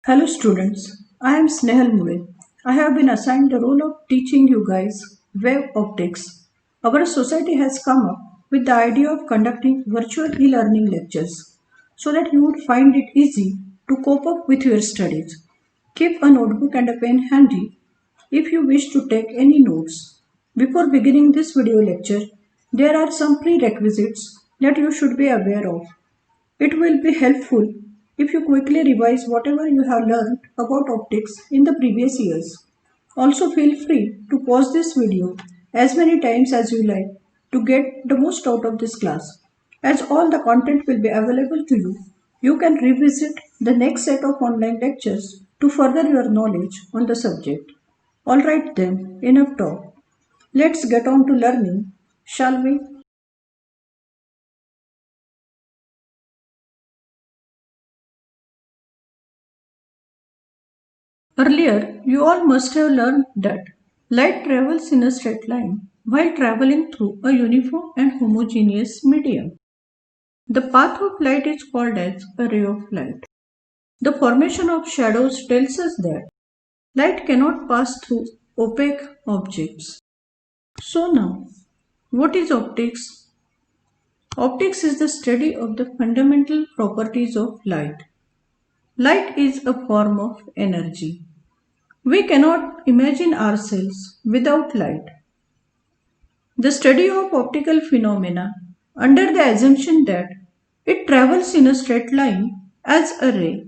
Hello students, I am Snehal Mule. I have been assigned the role of teaching you guys wave optics. Our society has come up with the idea of conducting virtual e-learning lectures so that you would find it easy to cope up with your studies. Keep a notebook and a pen handy if you wish to take any notes. Before beginning this video lecture, there are some prerequisites that you should be aware of. It will be helpful if you quickly revise whatever you have learned about optics in the previous years. Also feel free to pause this video as many times as you like to get the most out of this class. As all the content will be available to you, you can revisit the next set of online lectures to further your knowledge on the subject. Alright then, enough talk. Let's get on to learning, shall we? Earlier, you all must have learned that light travels in a straight line while traveling through a uniform and homogeneous medium. The path of light is called as a ray of light. The formation of shadows tells us that light cannot pass through opaque objects. So now, what is optics? Optics is the study of the fundamental properties of light. Light is a form of energy. We cannot imagine ourselves without light. The study of optical phenomena under the assumption that it travels in a straight line as a ray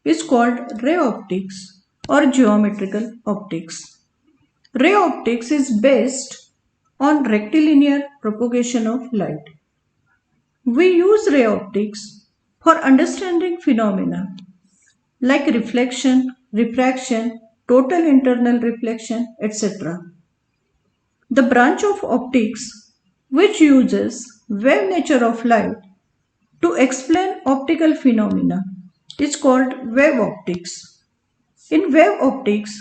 is called ray optics or geometrical optics. Ray optics is based on rectilinear propagation of light. We use ray optics for understanding phenomena like reflection, refraction, total internal reflection, etc. The branch of optics which uses wave nature of light to explain optical phenomena is called wave optics. In wave optics,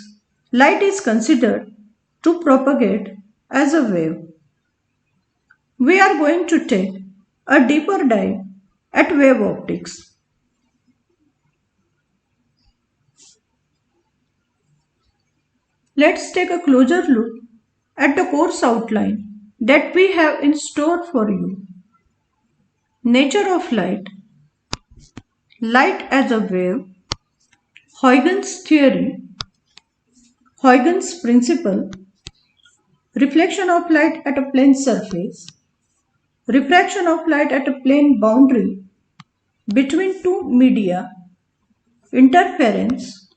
light is considered to propagate as a wave. We are going to take a deeper dive at wave optics. Let's take a closer look at the course outline that we have in store for you. Nature of light, light as a wave, Huygens theory, Huygens principle, reflection of light at a plane surface, refraction of light at a plane boundary between two media, interference,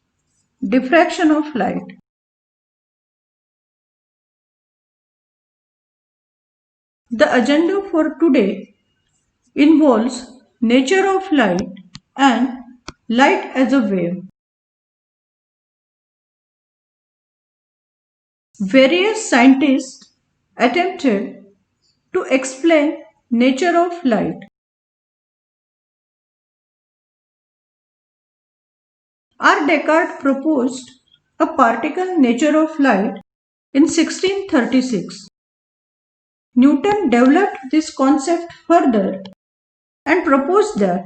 diffraction of light. The agenda for today involves nature of light and light as a wave. Various scientists attempted to explain nature of light. R. Descartes proposed a particle nature of light in 1636. Newton developed this concept further and proposed that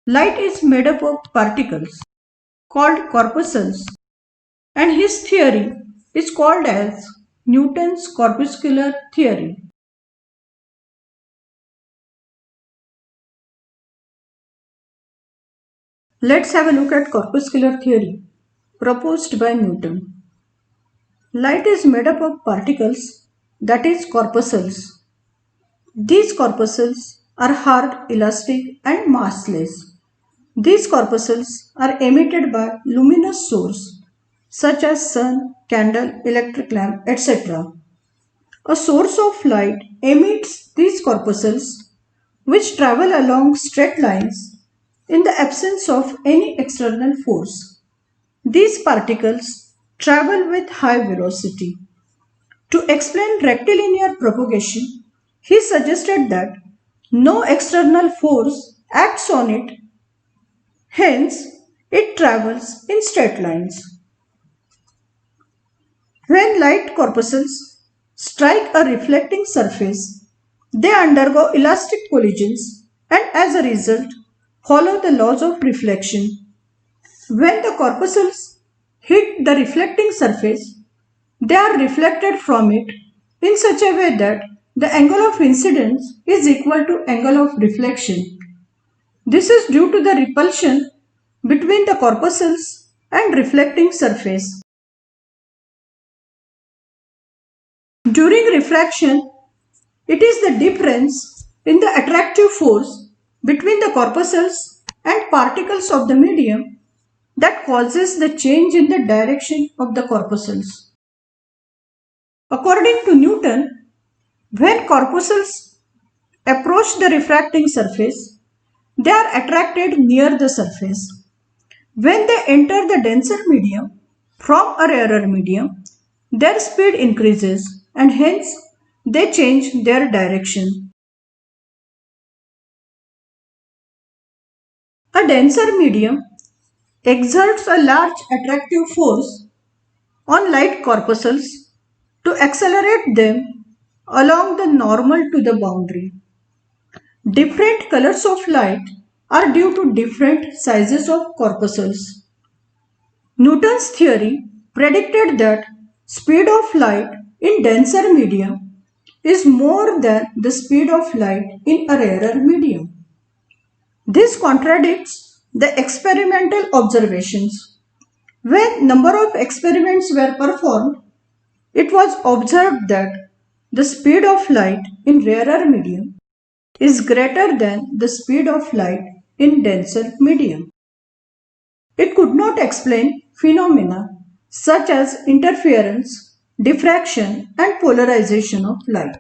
light is made up of particles called corpuscles, and his theory is called as Newton's corpuscular theory. Let's have a look at corpuscular theory proposed by Newton. Light is made up of particles, that is corpuscles. These corpuscles are hard, elastic and massless. These corpuscles are emitted by luminous source such as sun, candle, electric lamp, etc. A source of light emits these corpuscles which travel along straight lines in the absence of any external force. These particles travel with high velocity. To explain rectilinear propagation, he suggested that no external force acts on it, hence it travels in straight lines. When light corpuscles strike a reflecting surface, they undergo elastic collisions and as a result follow the laws of reflection. When the corpuscles hit the reflecting surface, they are reflected from it in such a way that the angle of incidence is equal to angle of reflection. This is due to the repulsion between the corpuscles and reflecting surface. During refraction, it is the difference in the attractive force between the corpuscles and particles of the medium that causes the change in the direction of the corpuscles. According to Newton, when corpuscles approach the refracting surface, they are attracted near the surface. When they enter the denser medium from a rarer medium, their speed increases and hence they change their direction. A denser medium exerts a large attractive force on light corpuscles to accelerate them along the normal to the boundary. Different colors of light are due to different sizes of corpuscles. Newton's theory predicted that speed of light in denser medium is more than the speed of light in a rarer medium. This contradicts the experimental observations. When number of experiments were performed, it was observed that the speed of light in rarer medium is greater than the speed of light in denser medium. It could not explain phenomena such as interference, diffraction, and polarization of light.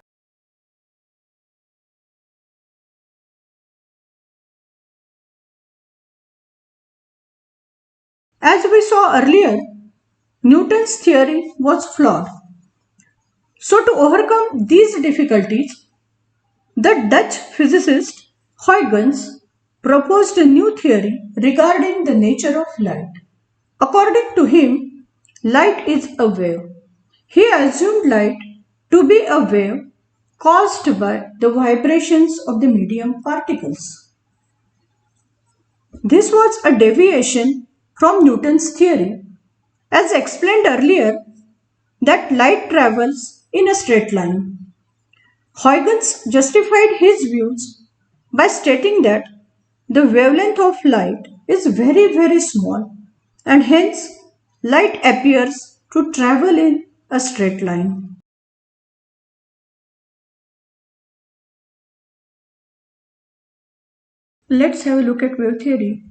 As we saw earlier, Newton's theory was flawed. So, to overcome these difficulties, the Dutch physicist Huygens proposed a new theory regarding the nature of light. According to him, light is a wave. He assumed light to be a wave caused by the vibrations of the medium particles. This was a deviation from Newton's theory. As explained earlier, that light travels in a straight line. Huygens justified his views by stating that the wavelength of light is very small and hence light appears to travel in a straight line. Let's have a look at wave theory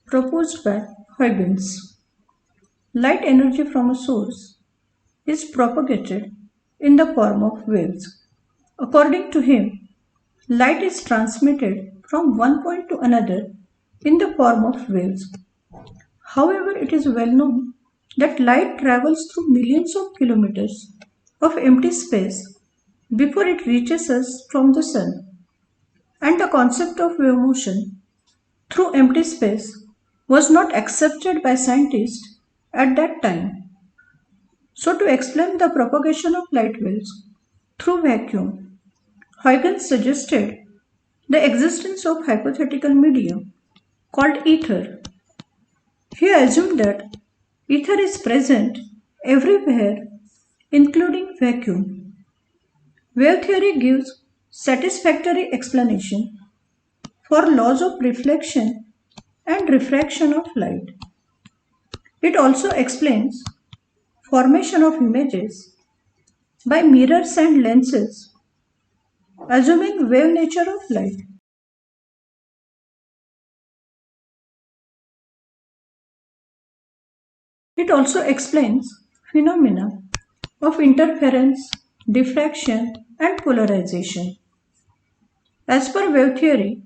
proposed by Huygens. Light energy from a source is propagated in the form of waves. According to him, light is transmitted from one point to another in the form of waves. However, it is well known that light travels through millions of kilometers of empty space before it reaches us from the sun, and the concept of wave motion through empty space was not accepted by scientists at that time. So, to explain the propagation of light waves through vacuum, Huygens suggested the existence of hypothetical medium called ether. He assumed that ether is present everywhere, including vacuum. Wave theory gives satisfactory explanation for laws of reflection and refraction of light. It also explains formation of images by mirrors and lenses, assuming wave nature of light. It also explains phenomena of interference, diffraction, and polarization. As per wave theory,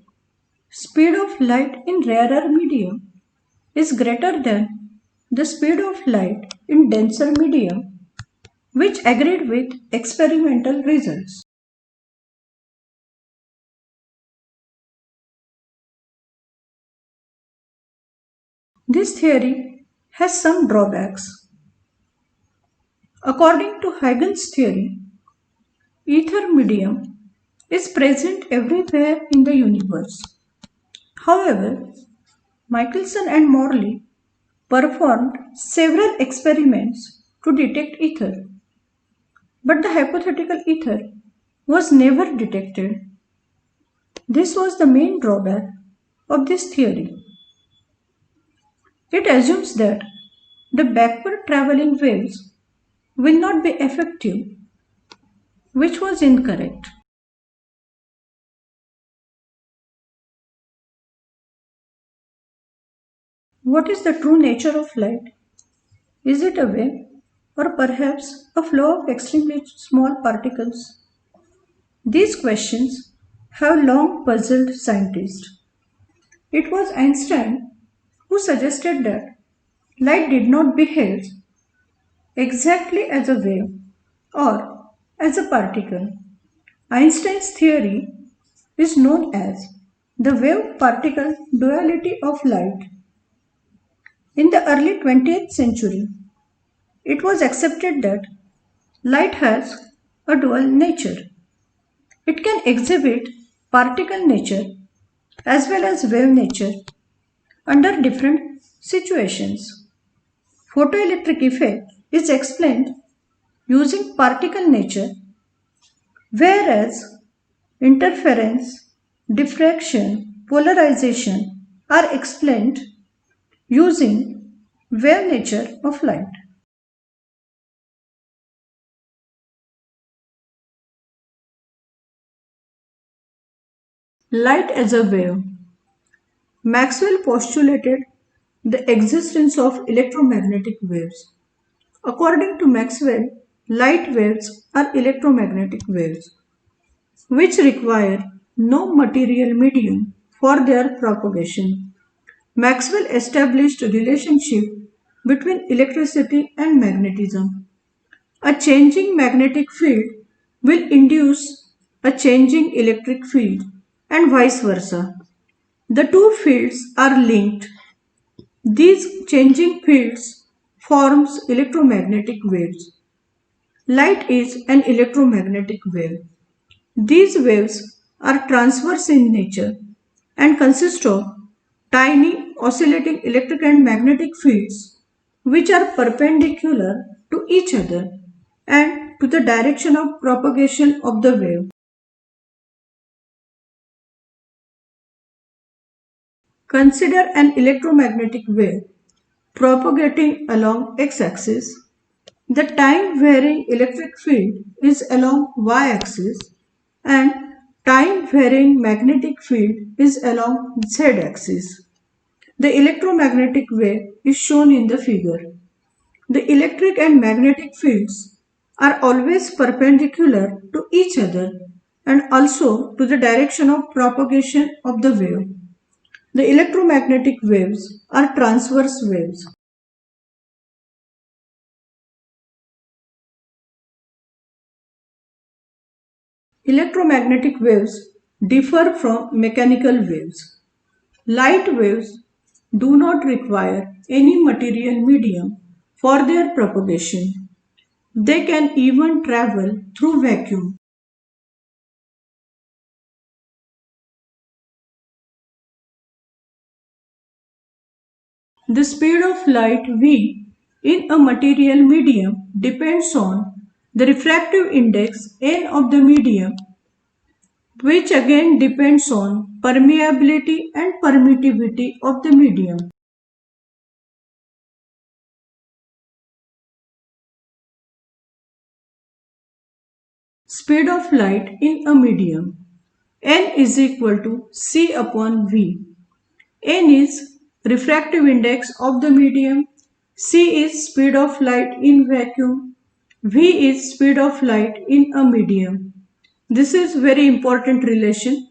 speed of light in rarer medium is greater than the speed of light in denser medium, which agreed with experimental results. This theory has some drawbacks. According to Huygens' theory, ether medium is present everywhere in the universe. However, Michelson and Morley performed several experiments to detect ether, but the hypothetical ether was never detected. This was the main drawback of this theory. It assumes that the backward traveling waves will not be effective, which was incorrect. What is the true nature of light? Is it a wave or perhaps a flow of extremely small particles? These questions have long puzzled scientists. It was Einstein who suggested that light did not behave exactly as a wave or as a particle. Einstein's theory is known as the wave-particle duality of light. In the early 20th century, it was accepted that light has a dual nature. It can exhibit particle nature as well as wave nature under different situations. Photoelectric effect is explained using particle nature, whereas interference, diffraction, polarization are explained using wave nature of light. Light as a wave. Maxwell postulated the existence of electromagnetic waves. According to Maxwell, light waves are electromagnetic waves, which require no material medium for their propagation. Maxwell established a relationship between electricity and magnetism. A changing magnetic field will induce a changing electric field and vice versa. The two fields are linked. These changing fields forms electromagnetic waves. Light is an electromagnetic wave. These waves are transverse in nature and consist of tiny oscillating electric and magnetic fields which are perpendicular to each other and to the direction of propagation of the wave. Consider an electromagnetic wave propagating along x-axis. The time varying electric field is along y-axis and time varying magnetic field is along z-axis. The electromagnetic wave is shown in the figure. The electric and magnetic fields are always perpendicular to each other and also to the direction of propagation of the wave. The electromagnetic waves are transverse waves. Electromagnetic waves differ from mechanical waves. Light waves do not require any material medium for their propagation. They can even travel through vacuum. The speed of light v in a material medium depends on the refractive index n of the medium, which again depends on permeability and permittivity of the medium. Speed of light in a medium. N is equal to C upon V. N is refractive index of the medium. C is speed of light in vacuum. V is speed of light in a medium. This is very important relation.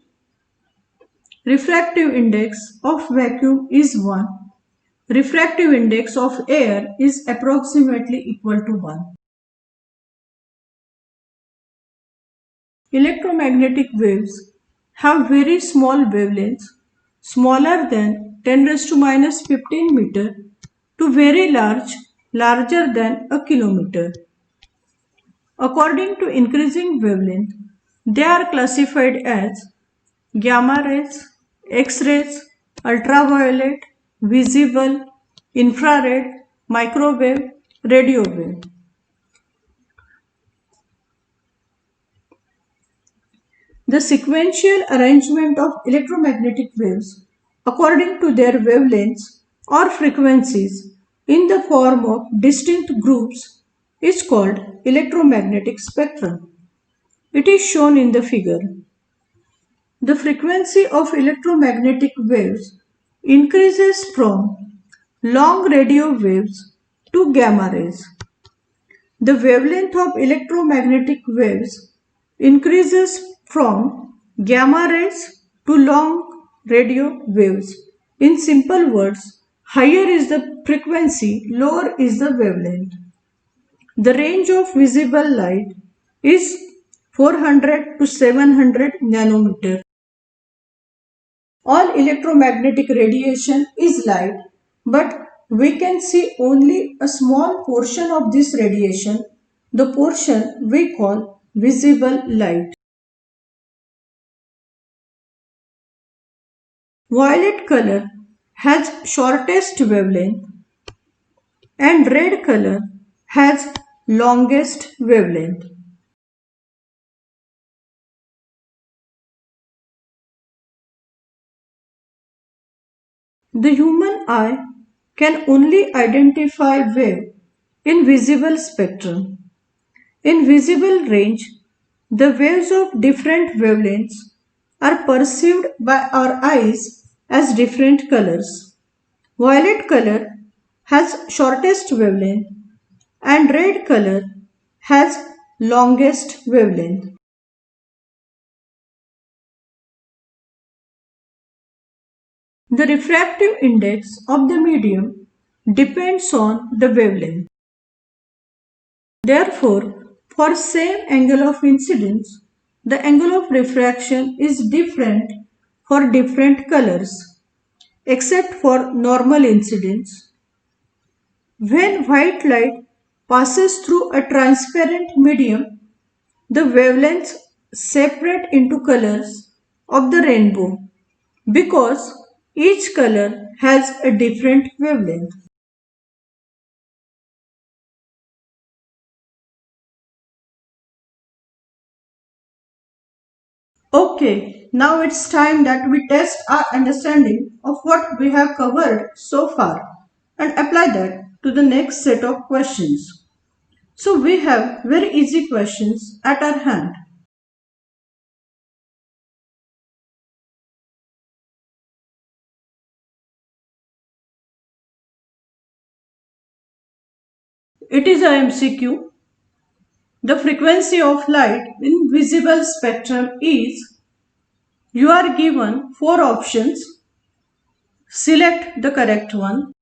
Refractive index of vacuum is 1. Refractive index of air is approximately equal to 1. Electromagnetic waves have very small wavelengths, smaller than 10 raised to minus 15 meter to very large, larger than a kilometer. According to increasing wavelength, they are classified as gamma rays, X-rays, ultraviolet, visible, infrared, microwave, radio wave. The sequential arrangement of electromagnetic waves according to their wavelengths or frequencies in the form of distinct groups is called electromagnetic spectrum. It is shown in the figure. The frequency of electromagnetic waves increases from long radio waves to gamma rays. The wavelength of electromagnetic waves increases from gamma rays to long radio waves. In simple words, higher is the frequency, lower is the wavelength. The range of visible light is 400 to 700 nanometer. All electromagnetic radiation is light, but we can see only a small portion of this radiation, the portion we call visible light. Violet color has shortest wavelength and red color has longest wavelength. The human eye can only identify wave in visible spectrum. In visible range, the waves of different wavelengths are perceived by our eyes as different colors. Violet color has shortest wavelength and red color has longest wavelength. The refractive index of the medium depends on the wavelength. Therefore, for same angle of incidence, the angle of refraction is different for different colors, except for normal incidence. When white light passes through a transparent medium, the wavelengths separate into colors of the rainbow because each color has a different wavelength. Okay, now it's time that we test our understanding of what we have covered so far and apply that to the next set of questions. So we have very easy questions at our hand. It is a MCQ. The frequency of light in visible spectrum is, you are given 4 options. Select the correct one.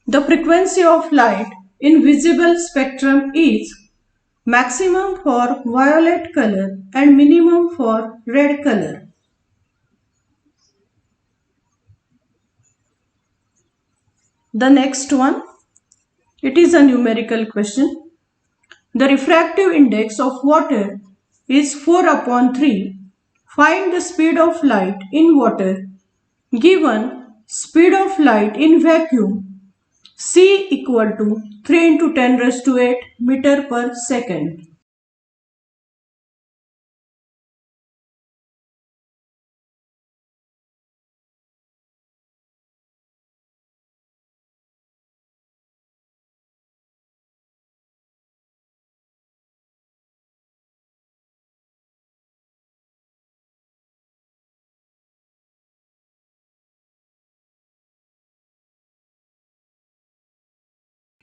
The frequency of light in visible spectrum is maximum for violet color and minimum for red color. The next one, it is a numerical question. The refractive index of water is 4 upon 3. Find the speed of light in water. Given speed of light in vacuum, C equal to 3 into 10 raised to 8 meter per second.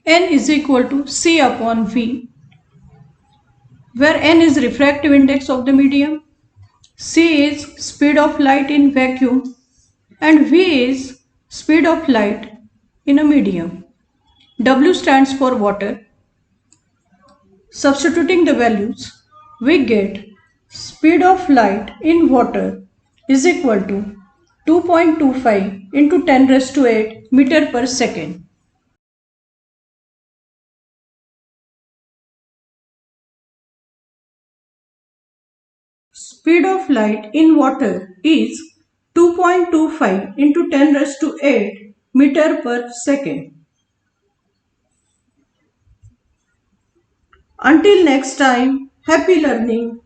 N is equal to C upon V, where N is refractive index of the medium, C is speed of light in vacuum, and V is speed of light in a medium. W stands for water. Substituting the values, we get speed of light in water is equal to 2.25 into 10 raised to 8 meter per second. speed of light in water is 2.25 into 10 raised to 8 meter per second. Until next time, happy learning.